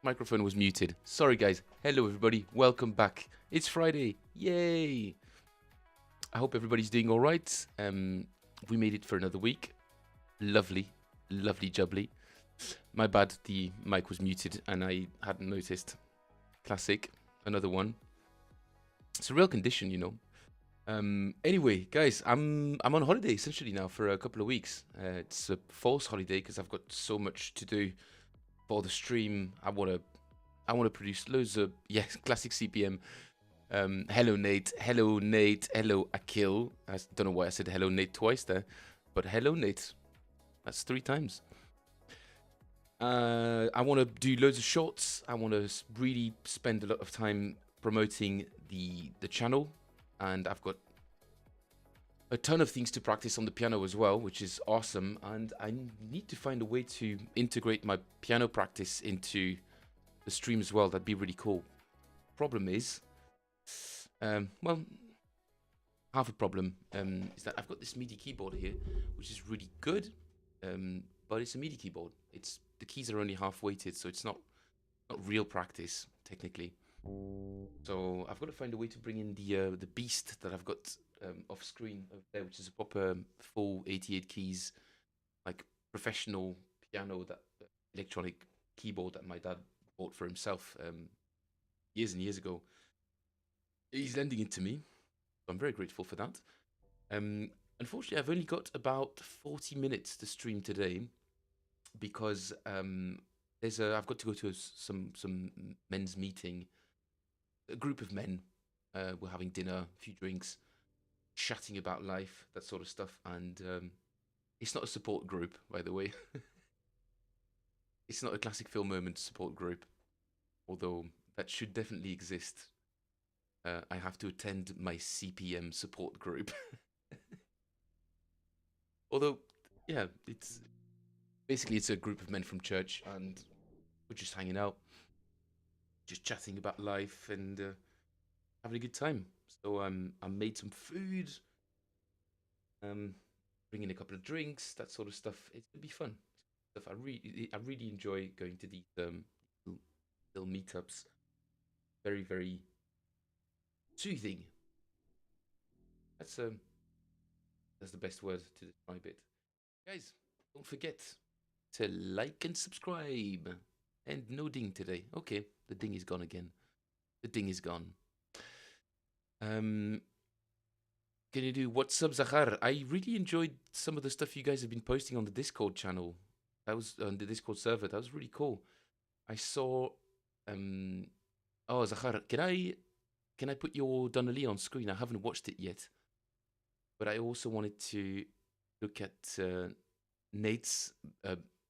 Microphone was muted. Sorry, guys. Hello, everybody. Welcome back. It's Friday. Yay! I hope everybody's doing all right. We made it for another week. Lovely, lovely jubbly. My bad. The mic was muted and I hadn't noticed. Classic. Another one. It's a real condition, you know. Anyway, guys, I'm on holiday essentially now for a couple of weeks. It's a false holiday because I've got so much to do for the stream. I wanna produce loads of classic CPM. Hello Nate, hello Akil. I don't know why I said hello Nate twice there, but hello Nate. That's 3 times. I want to do loads of shorts. I want to really spend a lot of time promoting the channel, and I've got a ton of things to practice on the piano as well, which is awesome. And I need to find a way to integrate my piano practice into the stream as well. That'd be really cool. Problem is, well, half a problem is that I've got this MIDI keyboard here, which is really good, but it's a MIDI keyboard. The keys are only half weighted, so it's not real practice technically. So I've got to find a way to bring in the beast that I've got off screen over there, which is a proper full 88 keys, like professional piano, that electronic keyboard that my dad bought for himself years and years ago. He's lending it to me, so I'm very grateful for that. Unfortunately, I've only got about 40 minutes to stream today because I've got to go to some men's meeting. A group of men. We're having dinner, a few drinks, chatting about life, that sort of stuff. And it's not a support group, by the way. It's not a classic film moment support group, although that should definitely exist. I have to attend my CPM support group. Although, yeah, it's a group of men from church, and we're just hanging out, just chatting about life and having a good time. So I made some food, bring in a couple of drinks, that sort of stuff. It's gonna be fun. Stuff I really enjoy going to these little meetups. Very very soothing. That's um that's the best word to describe it. Guys, don't forget to like and subscribe. And no ding today. Okay, the ding is gone again. The ding is gone. Um, can you do what's up, Zahar? I really enjoyed some of the stuff you guys have been posting on the Discord channel. That was on the Discord server. That was really cool. I saw. Um, oh, Zahar, can I put your Donnelly on screen? I haven't watched it yet, but I also wanted to look at Nate's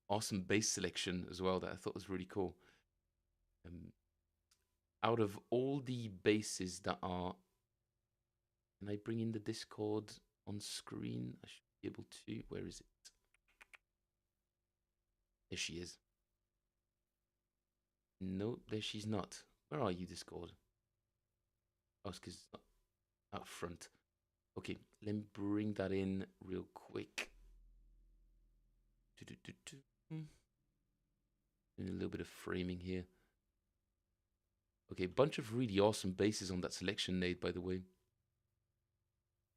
awesome bass selection as well. That I thought was really cool. Um, out of all the basses that are, can I bring in the Discord on screen? I should be able to. Where is it? There she is. No, there she's not. Where are you, Discord? Oh, it's because it's not out front. Okay, let me bring that in real quick. Doing a little bit of framing here. Okay, a bunch of really awesome basses on that selection, Nate, by the way.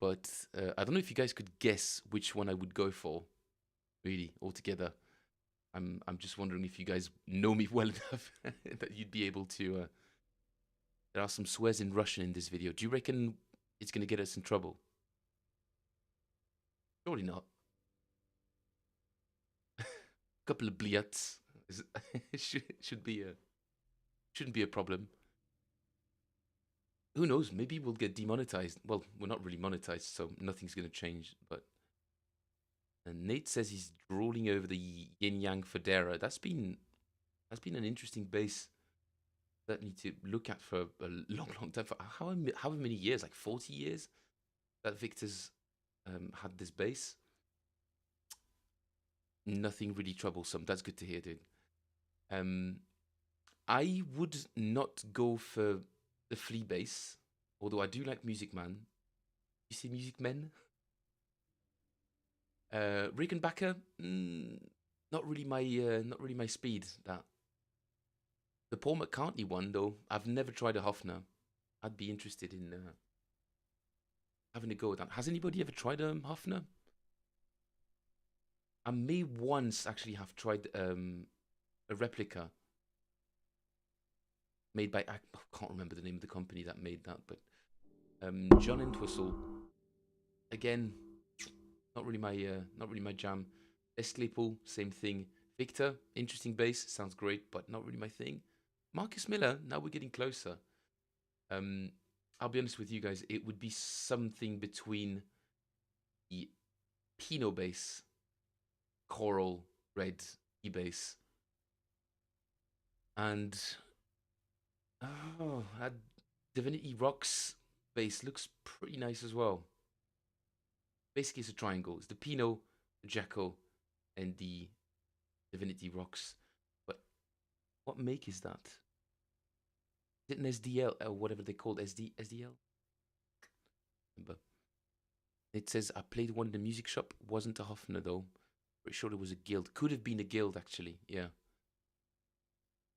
But I don't know if you guys could guess which one I would go for, really, altogether. I'm just wondering if you guys know me well enough that you'd be able to. There are some swears in Russian in this video. Do you reckon it's going to get us in trouble? Surely not. A couple of bliats shouldn't be a problem. Who knows? Maybe we'll get demonetized. Well, we're not really monetized, so nothing's going to change. But and Nate says he's drooling over the Yin Yang Federa. That's been an interesting bass that need to look at for a long time. For how many years? Like 40 years that Victor's had this bass. Nothing really troublesome. That's good to hear, dude. I would not go for the Flea bass, although I do like Music Man. You see Music Men? Rickenbacker, not really my speed. That the Paul McCartney one though, I've never tried a Hofner. I'd be interested in having a go at that. Has anybody ever tried a Hofner? I may once actually have tried a replica made by I can't remember the name of the company that made that, but John Entwistle. Again, not really my jam. Les Claypool, same thing. Victor, interesting bass, sounds great, but not really my thing. Marcus Miller, now we're getting closer. I'll be honest with you guys, it would be something between the Pinot bass, coral red E bass, and that Divinity Rocks bass looks pretty nice as well. Basically, it's a triangle. It's the Pinot, the Jacko, and the Divinity Rocks. But what make is that? Is it an SDL or whatever they called SDL? Remember? It says I played one in the music shop. Wasn't a Hofner though. Pretty sure it was a guild. Could have been a guild actually. Yeah.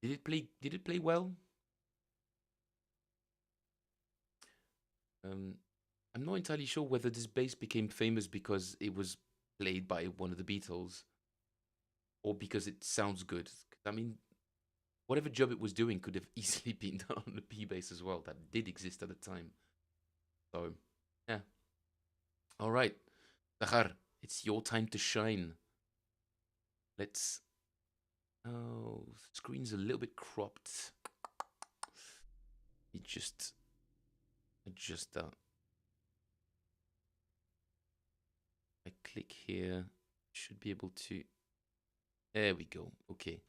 Did it play well? I'm not entirely sure whether this bass became famous because it was played by one of the Beatles or because it sounds good. I mean, whatever job it was doing could have easily been done on the P bass as well. That did exist at the time. So, yeah. All right. Tahar, it's your time to shine. Let's. Oh, screen's a little bit cropped. You just adjust that. I click here. Should be able to. There we go. Okay.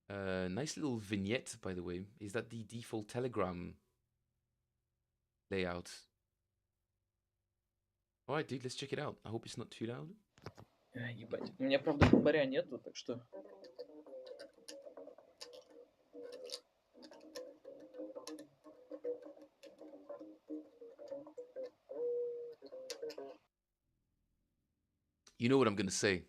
Nice little vignette, by the way. Is that the default Telegram layout? All right, dude. Let's check it out. I hope it's not too loud. Ебать. У меня, правда, фонаря нету, так что... You know what I'm gonna say.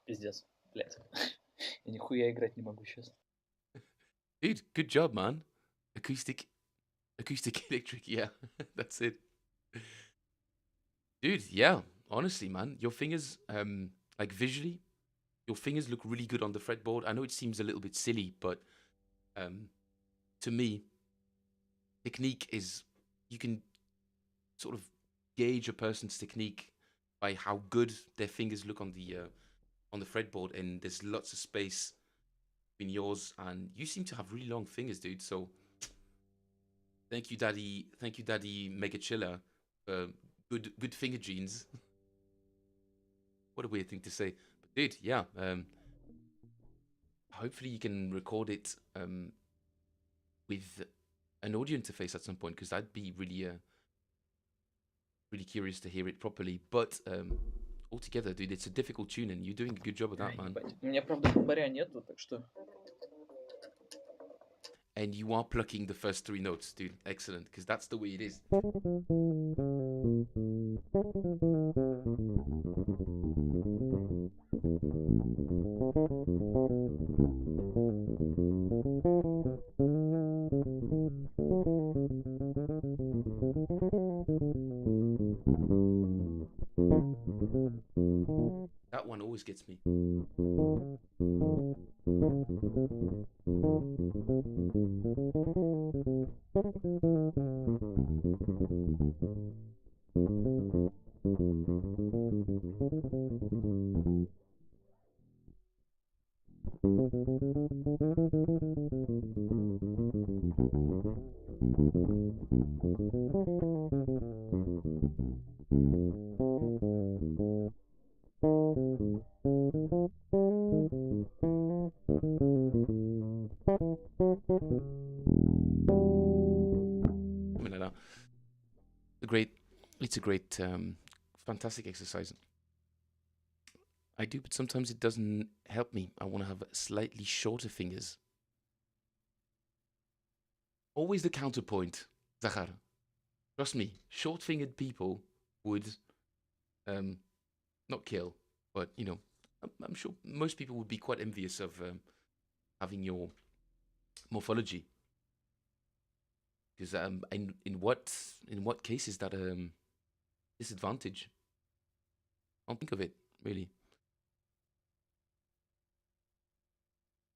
Пиздец, блядь. Я нихуя играть не могу сейчас. Dude, good job, man. Acoustic, acoustic electric. Yeah, that's it. Dude, yeah. Honestly, man, your fingers, like visually, your fingers look really good on the fretboard. I know it seems a little bit silly, but to me, technique is you can sort of gauge a person's technique by how good their fingers look on the fretboard, and there's lots of space between yours, and you seem to have really long fingers, dude. So thank you, Daddy. Thank you, Daddy Mega Chiller. Good finger genes. What a weird thing to say, but dude, yeah. Hopefully you can record it with an audio interface at some point, because I'd be really curious to hear it properly. But altogether, dude, it's a difficult tune, and you're doing a good job of that, Ай, man. ебать. У меня, правда, бомбаря нету, так что... And you are plucking the first three notes, dude. Excellent, because that's the way it is. That one always gets me. Something like that. It's a great, fantastic exercise. I do, but sometimes it doesn't help me. I want to have slightly shorter fingers. Always the counterpoint, Zahar. Trust me, short-fingered people would, not kill, but you know, I'm sure most people would be quite envious of having your morphology. Because in what case is that disadvantage? I don't think of it really.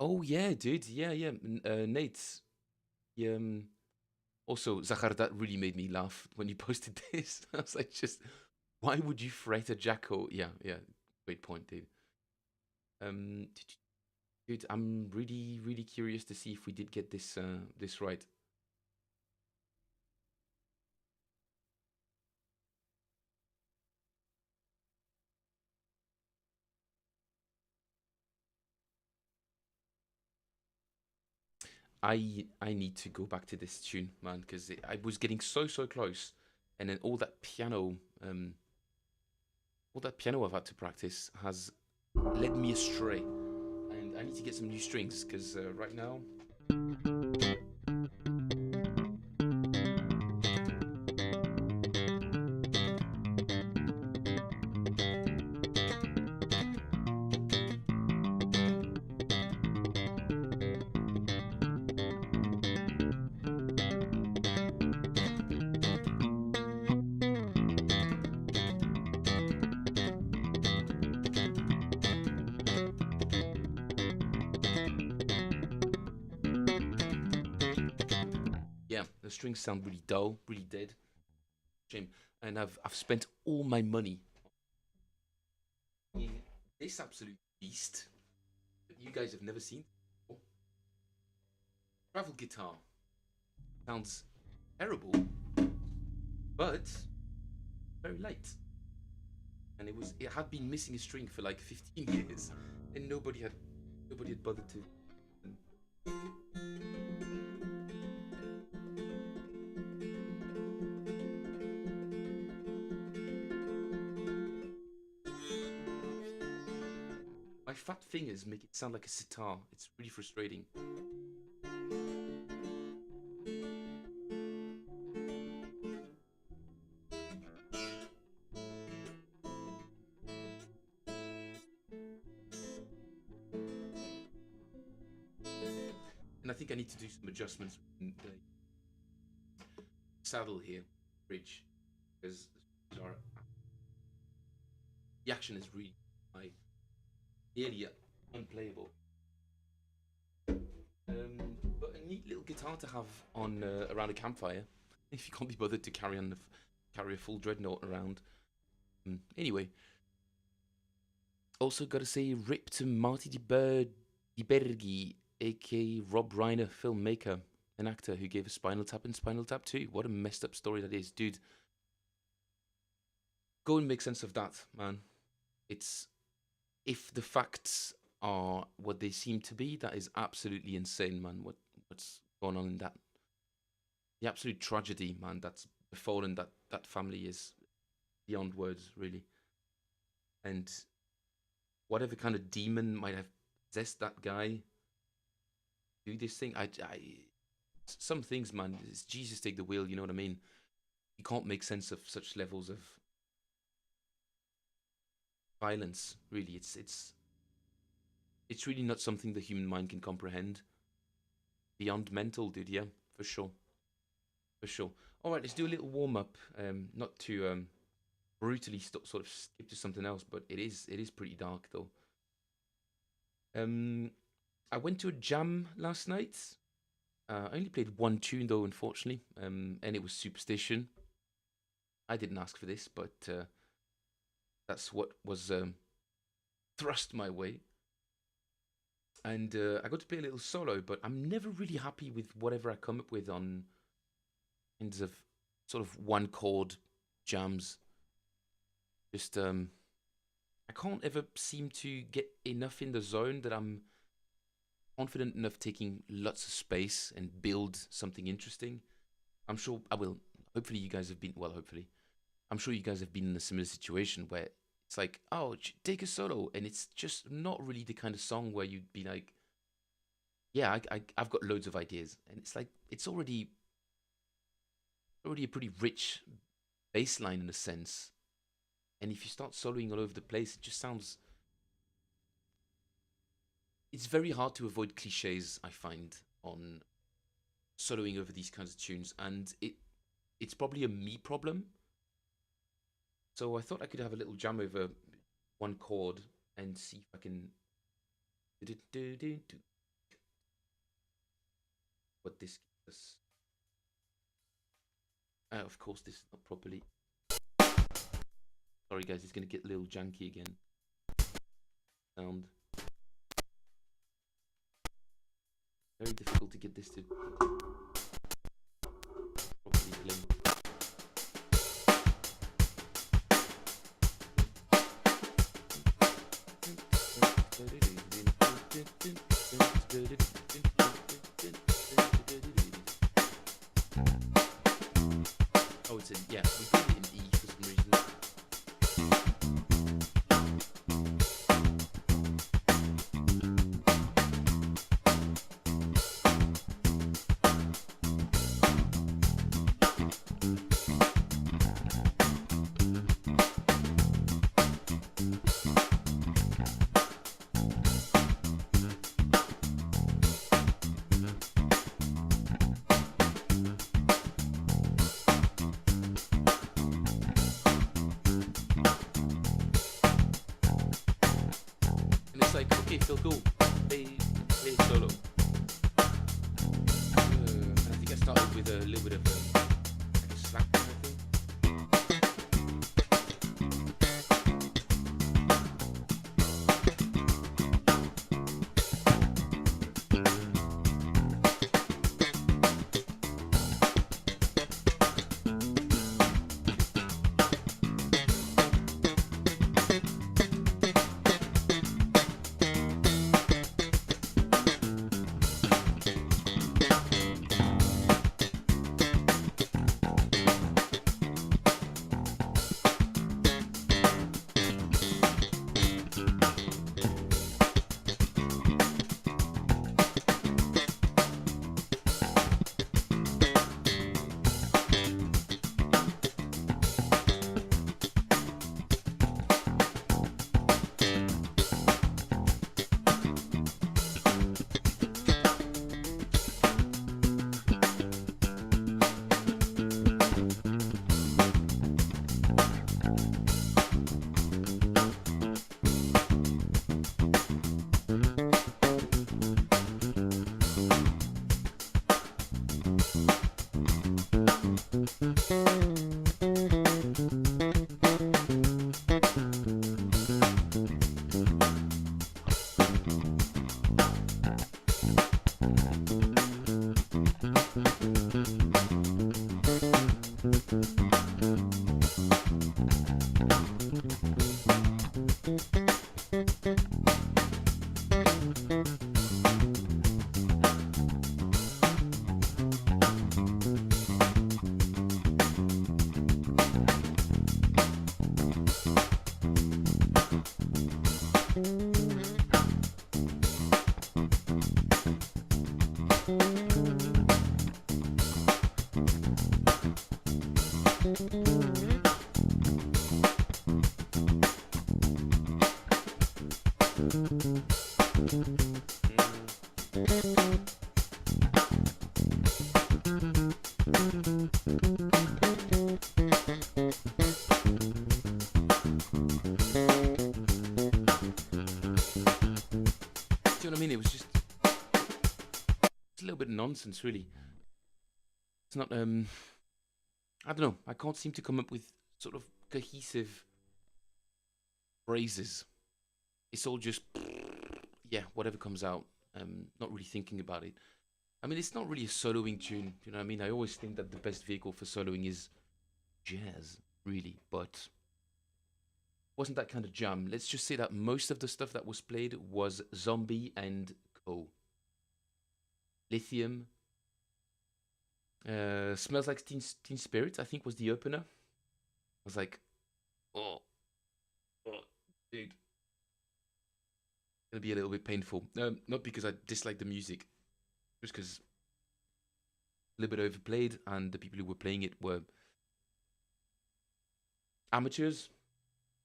Oh yeah, dude. Yeah, yeah. Nate. Yeah. Also, Zachar, that really made me laugh when you posted this. I was like, just why would you fret a jackal? Yeah, yeah. Great point, dude. Um, dude, I'm really curious to see if we did get this right. I need to go back to this tune, man, because I was getting so close, and then all that piano I've had to practice has led me astray, and I need to get some new strings because right now. Yeah, the strings sound really dull, really dead. Shame. And I've spent all my money on this absolute beast that you guys have never seen before. Travel guitar. Sounds terrible, but very light. And it had been missing a string for like 15 years, and nobody had Nobody had bothered to. My fat fingers make it sound like a sitar. It's really frustrating. And I think I need to do some adjustments in the saddle here, bridge, because the action is really high, nearly unplayable. But a neat little guitar to have on around a campfire, if you can't be bothered to carry a full dreadnought around. Anyway, also got to say rip to Marty Di Bergi, aka Rob Reiner, filmmaker, an actor who gave us Spinal Tap and Spinal Tap 2. What a messed up story that is, dude. Go and make sense of that, man. It's, if the facts are what they seem to be, that is absolutely insane, man. What's going on in that? The absolute tragedy, man, that's befallen that family is beyond words, really. And whatever kind of demon might have possessed that guy do this thing, some things, man, it's Jesus take the wheel, you know what I mean? You can't make sense of such levels of violence, really. It's really not something the human mind can comprehend. Beyond mental, dude, yeah, for sure. For sure. Alright, let's do a little warm-up. Not to brutally sort of skip to something else, but it is pretty dark, though. I went to a jam last night. I only played one tune, though, unfortunately, and it was Superstition. I didn't ask for this, but that's what was thrust my way. And I got to play a little solo, but I'm never really happy with whatever I come up with on kinds of sort of one chord jams. Just I can't ever seem to get enough in the zone that I'm confident enough taking lots of space and build something interesting. I'm sure I will. Hopefully you guys have been, well, hopefully. I'm sure you guys have been in a similar situation where it's like, oh, take a solo, and it's just not really the kind of song where you'd be like, yeah, I've got loads of ideas, and it's like it's already a pretty rich bass line in a sense, and if you start soloing all over the place, it just sounds. It's very hard to avoid cliches, I find, on soloing over these kinds of tunes, and it's probably a me problem. So I thought I could have a little jam over one chord and see if I can what this gives us. Of course, this is not properly. Sorry, guys, it's going to get a little janky again. Sound. Very difficult to get this to properly play. Oh, it's in, yeah, we put it in E for some reason. Like, okay, feel cool. Play solo. I think I started with a little bit of like a slap kind of thing. nonsense, really. It's not. I don't know. I can't seem to come up with sort of cohesive phrases. It's all just yeah, whatever comes out. Not really thinking about it. I mean, it's not really a soloing tune. You know what I mean? I always think that the best vehicle for soloing is jazz, really, but wasn't that kind of jam. Let's just say that most of the stuff that was played was Zombie and Co. Lithium. Smells Like Teen Spirit, I think, was the opener. I was like, oh, oh, dude. It'll be a little bit painful. Not because I dislike the music, just because a little bit overplayed, and the people who were playing it were amateurs.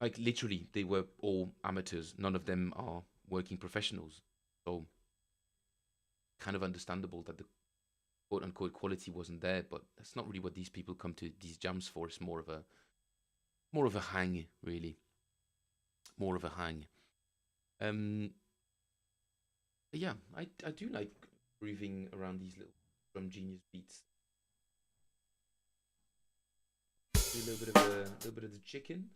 Like, literally, they were all amateurs. None of them are working professionals. So, kind of understandable that the quote-unquote quality wasn't there, but that's not really what these people come to these jams for. It's more of a hang, really. More of a hang. Yeah, I do like grooving around these little drum genius beats. Do a little bit of the chicken.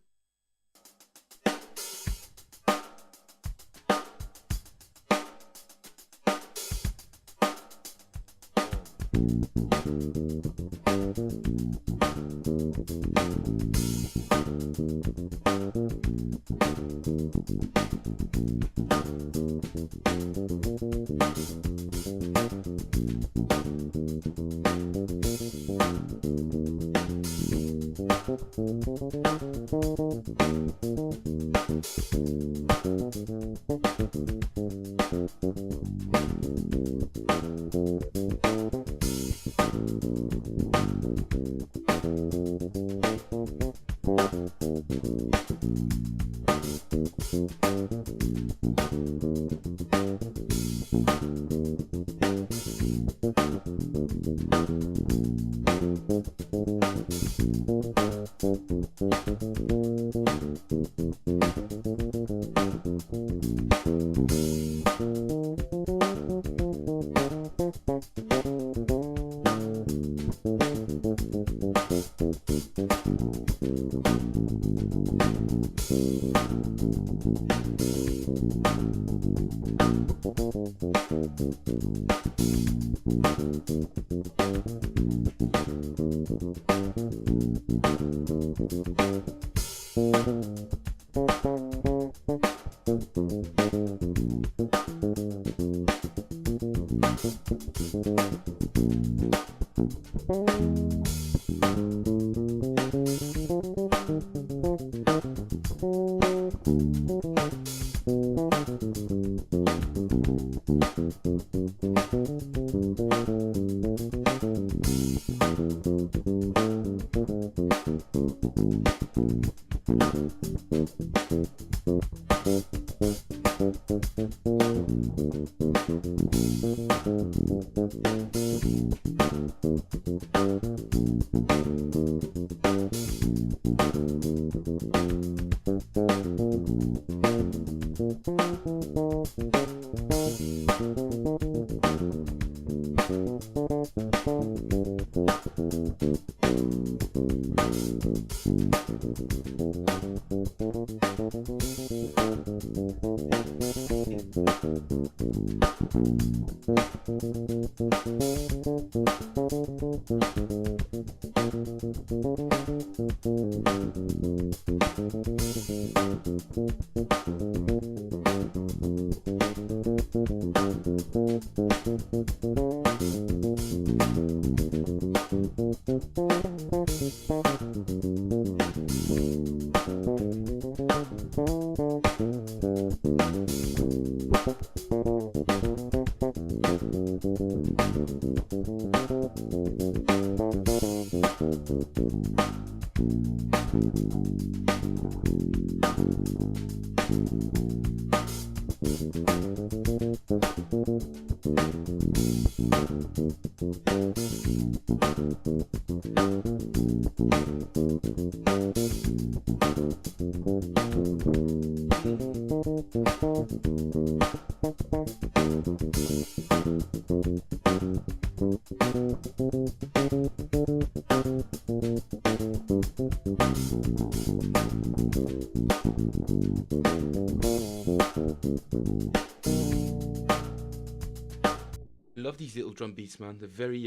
Love these little drum beats, man. They're very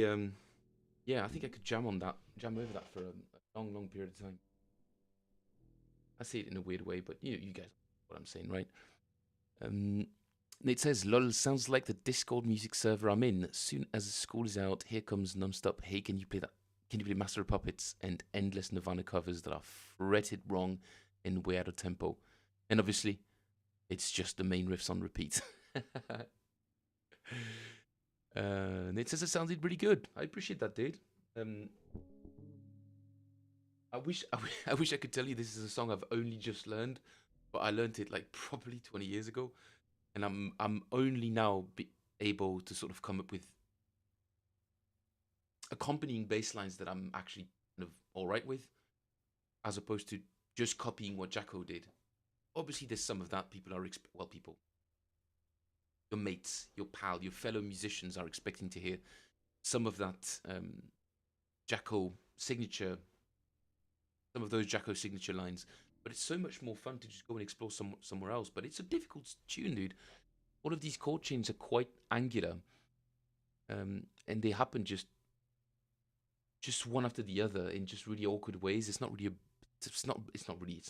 yeah, I think I could jam over that for a long, long period of time. I say it in a weird way, but you guys know what I'm saying, right? It says, "Lol, sounds like the Discord music server I'm in. Soon as school is out, here comes nonstop. Hey, can you play that? Can you play Master of Puppets and endless Nirvana covers that are fretted wrong and way out of tempo? And obviously, it's just the main riffs on repeat." And it says it sounded really good. I appreciate that, dude. I wish I wish I could tell you this is a song I've only just learned, but I learned it like probably 20 years ago, and I'm only now able to sort of come up with accompanying bass lines that I'm actually kind of all right with, as opposed to just copying what Jacko did. Obviously, there's some of that people are people, your mates, your pal, your fellow musicians are expecting to hear some of that Jacko signature, some of those Jacko signature lines. But it's so much more fun to just go and explore somewhere else. But it's a difficult tune, dude. All of these chord chains are quite angular, and they happen just one after the other in just really awkward ways. It's not really it's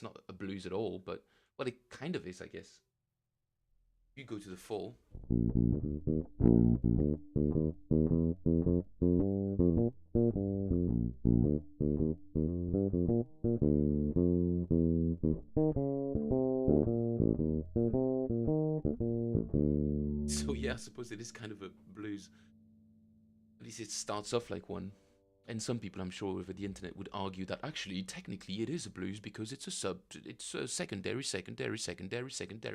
not a blues at all. But well, it kind of is, I guess. You go to the fall. So yeah, I suppose it is kind of a blues. At least it starts off like one. And some people, I'm sure, over the internet would argue that actually, technically, it is a blues because it's a secondary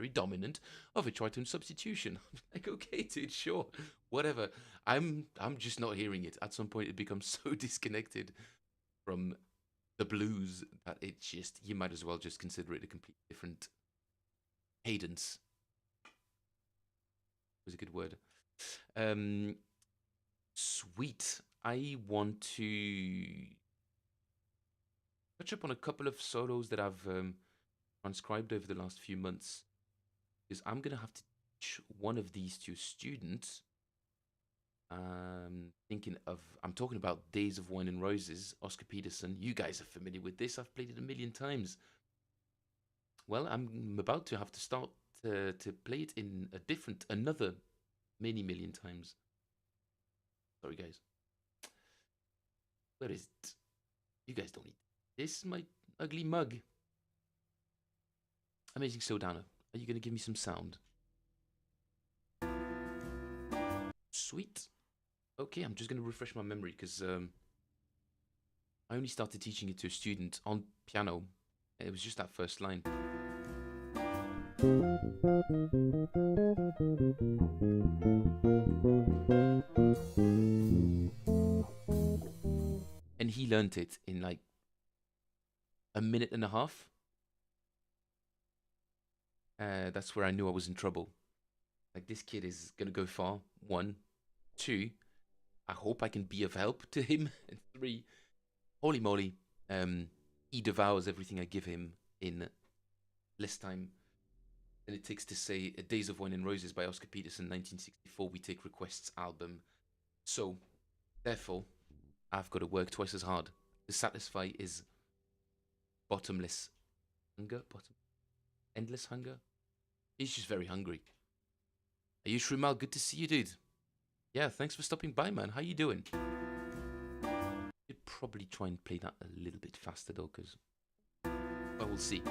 dominant of a tritone substitution. Like, okay, dude, sure, whatever. I'm just not hearing it. At some point, it becomes so disconnected from the blues that it just, you might as well just consider it a completely different cadence. Was a good word. Sweet. I want to touch up on a couple of solos that I've transcribed over the last few months, because I'm going to have to teach one of these to a student. I'm talking about Days of Wine and Roses, Oscar Peterson. You guys are familiar with this. I've played it a million times. Well, I'm about to have to start to play it in another many million times. Sorry, guys. Where is it? You guys don't need this. My ugly mug. Amazing Sodana. Are you going to give me some sound? Sweet. Okay, I'm just going to refresh my memory because I only started teaching it to a student on piano. It was just that first line. And he learnt it in like a minute and a half. That's where I knew I was in trouble. Like, this kid is gonna go far. 1, 2. I hope I can be of help to him. And 3. Holy moly. He devours everything I give him in less time than it takes to say Days of Wine and Roses by Oscar Peterson, 1964 We Take Requests album. So, therefore, I've got to work twice as hard to satisfy his bottomless hunger. Endless hunger. He's just very hungry. Are you Shrimal? Good to see you, dude. Yeah, thanks for stopping by, man. How you doing? You'd probably try and play that a little bit faster, though, because... well, we'll see.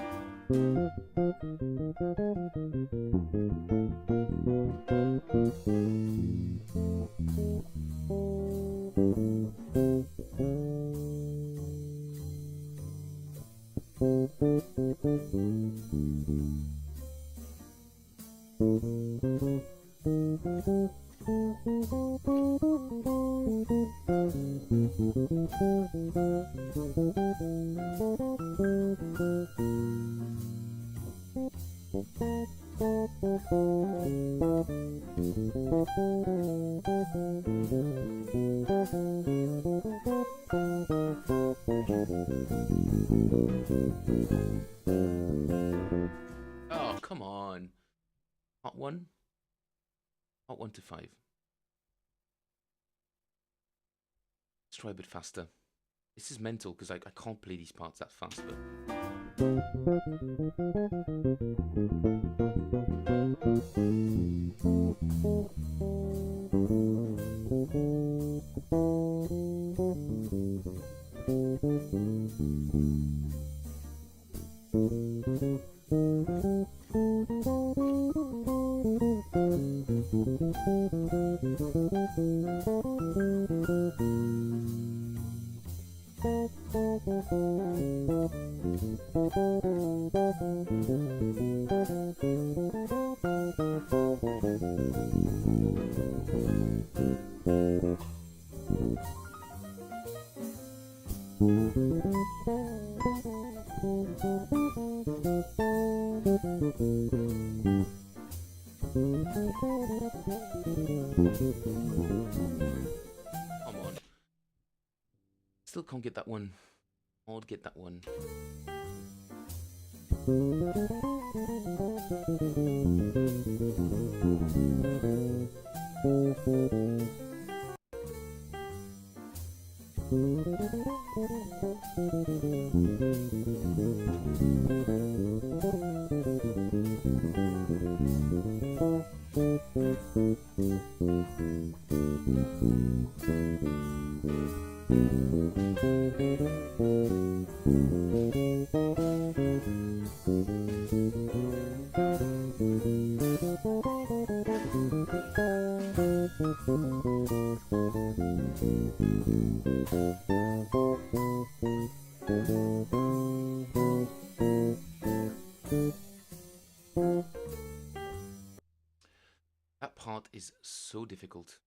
Oh, come on. Part 1. Part 1 to 5. Let's try a bit faster. This is mental because I can't play these parts that fast, but... Come on. Still can't get that one. I'll get that one. That part is so difficult.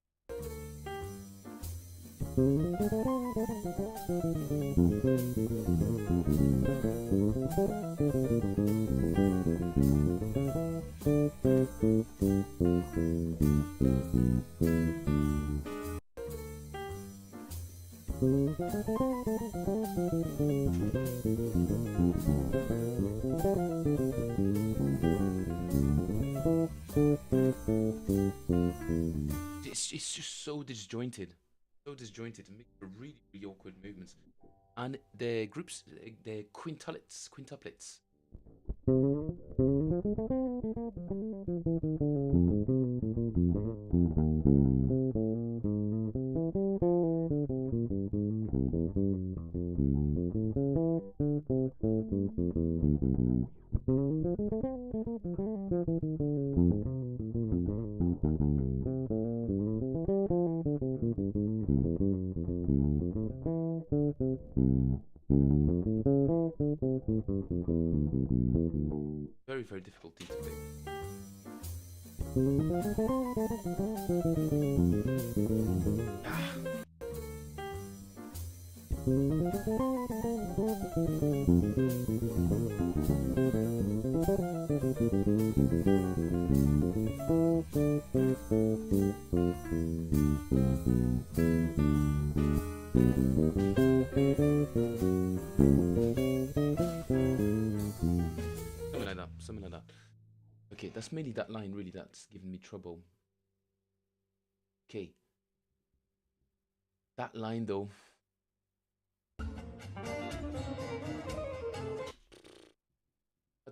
It's just so disjointed. So disjointed and makes really, really awkward movements. And the groups, the quintuplets. Very, very difficult thing to play. Something like that. Okay, that's mainly that line, really, that's giving me trouble. Okay. That line, though.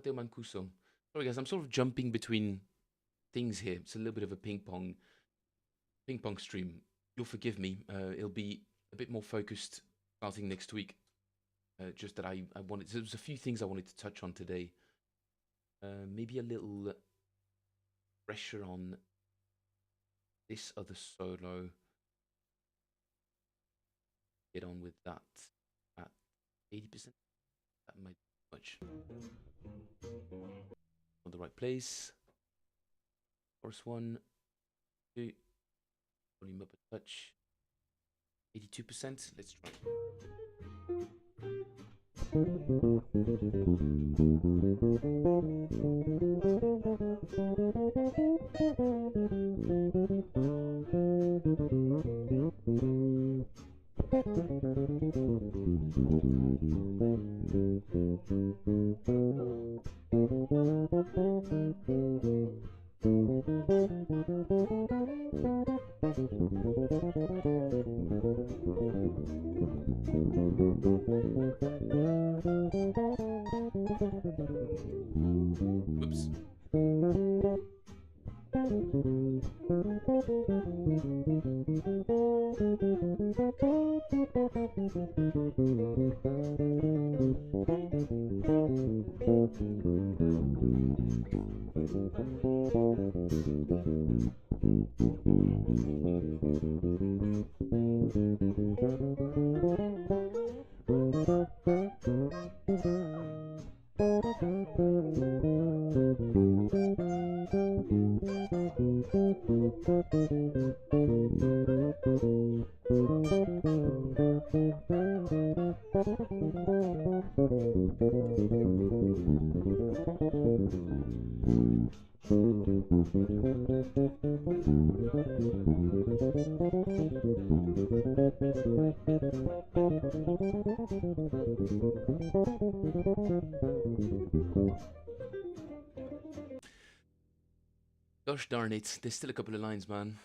Sorry, guys, I'm sort of jumping between things here. It's a little bit of a ping pong stream. You'll forgive me. It'll be a bit more focused starting next week. Just that I wanted... There was a few things I wanted to touch on today. Maybe a little pressure on this other solo. Get on with that at 80%. That might be much. On the right place. Chorus 1, 2. Volume up a touch. 82%. Let's try. Whoops. Gosh darn it, there's still a couple of lines, man.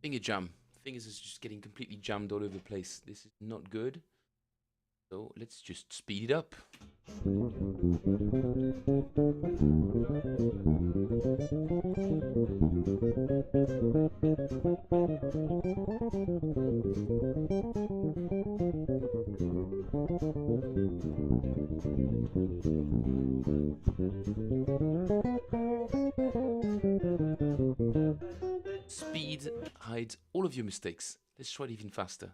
Finger jam. Fingers is just getting completely jammed all over the place. This is not good. So let's just speed it up. Speed hides all of your mistakes. Let's try it even faster.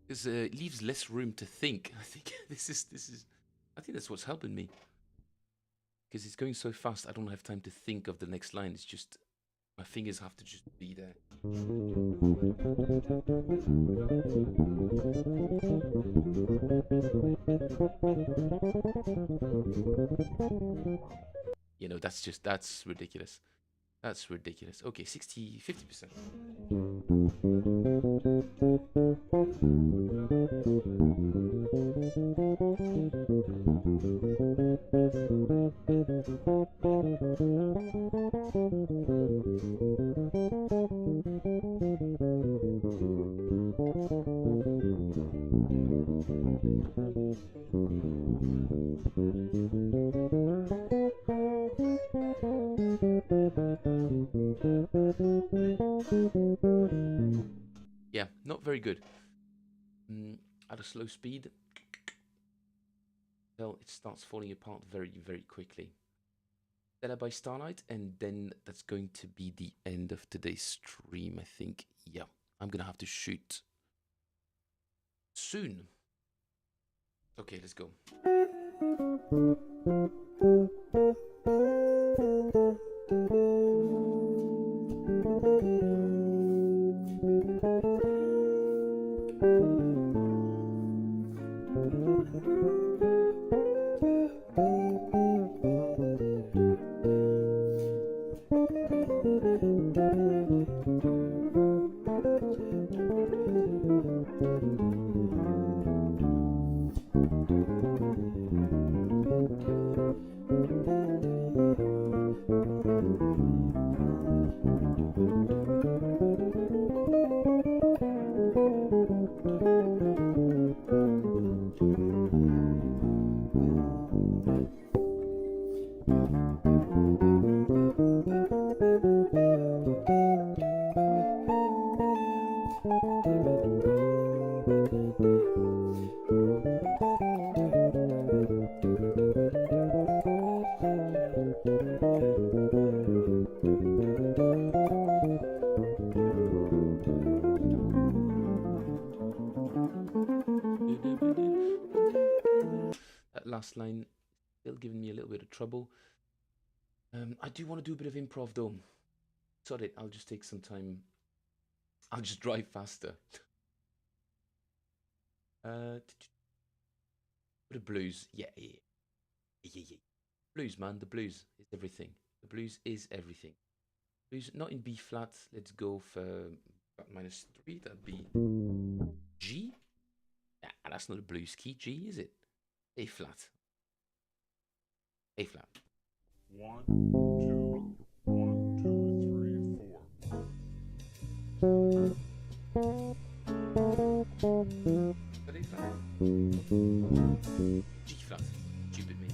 Because it leaves less room to think. I think this is. I think that's what's helping me. Because it's going so fast, I don't have time to think of the next line. It's just, my fingers have to just be there. You know, that's ridiculous. That's ridiculous. Okay, 50%. Yeah, not very good. At a slow speed, well, it starts falling apart very, very quickly. Stella by Starlight, and then that's going to be the end of today's stream, I think. Yeah, I'm gonna have to shoot soon. Okay, let's go. little bit of trouble. I do want to do a bit of improv though. Sod it, I'll just take some time. I'll just drive faster. Bit of blues. Yeah. Blues, man. The blues is everything. The blues is everything. Blues, not in B flat. Let's go for -3. That'd be G. Nah, that's not a blues key. G, is it? A flat. A flat. 1, 2, 1, 2, 3, 4. A flat. G flat. Stupid me.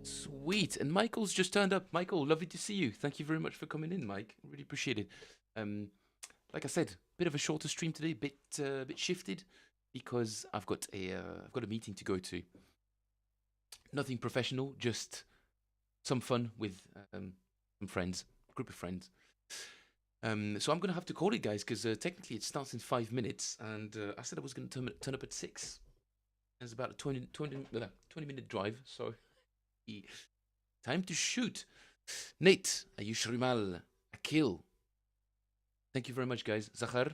Sweet. And Michael's just turned up. Michael, lovely to see you. Thank you very much for coming in, Mike. Really appreciate it. Like I said, bit of a shorter stream today, bit shifted because I've got a meeting to go to. Nothing professional, just some fun with some friends, group of friends. So I'm gonna have to call it, guys, because technically it starts in 5 minutes, and I said I was gonna turn up at 6. It's about a 20-minute drive, so time to shoot. Nate, Ayushrimal, Akil. Thank you very much, guys. Zahar,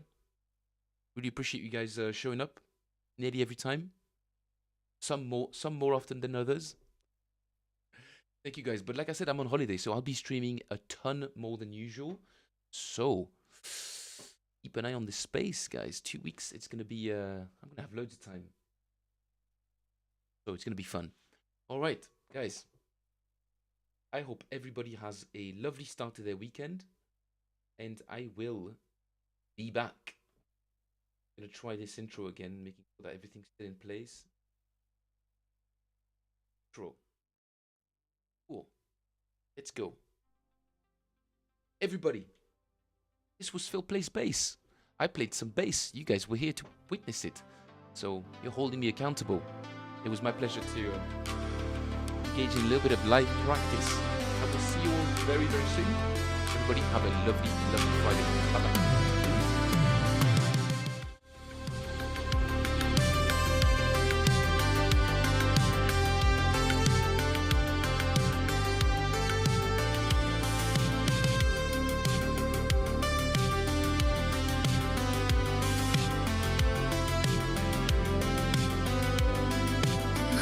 really appreciate you guys showing up nearly every time. Some more often than others. Thank you, guys. But like I said, I'm on holiday, so I'll be streaming a ton more than usual. So keep an eye on this space, guys. 2 weeks. It's gonna be. I'm gonna have loads of time. So it's gonna be fun. All right, guys. I hope everybody has a lovely start to their weekend, and I will be back Gonna try this intro again, making sure that everything's still in place. Intro. Cool. Let's go. Everybody, this was Phil Plays Bass. I played some bass. You guys were here to witness it. So you're holding me accountable. It was my pleasure to engage in a little bit of live practice. I will see you all very, very soon. Everybody have a lovely, lovely Friday. Bye-bye.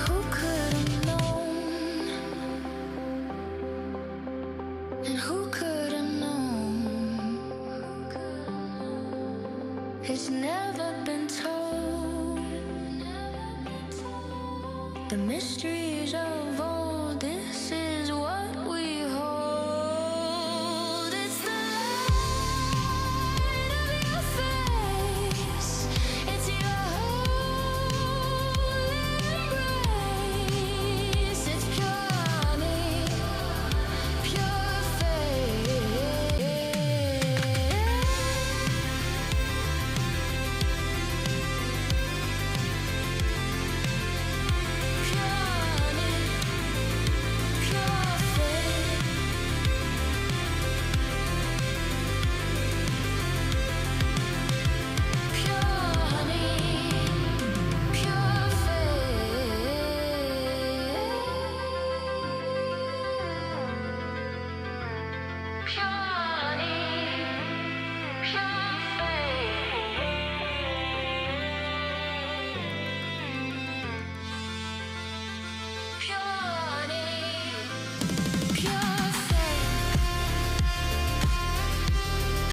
Who could have known? And who could have known? It's never been told. The mysteries of all this is what we hold. It's the light of your face. It's your holy embrace. It's pure honey, pure faith. Pure honey, pure faith. Pure honey, pure faith. Pure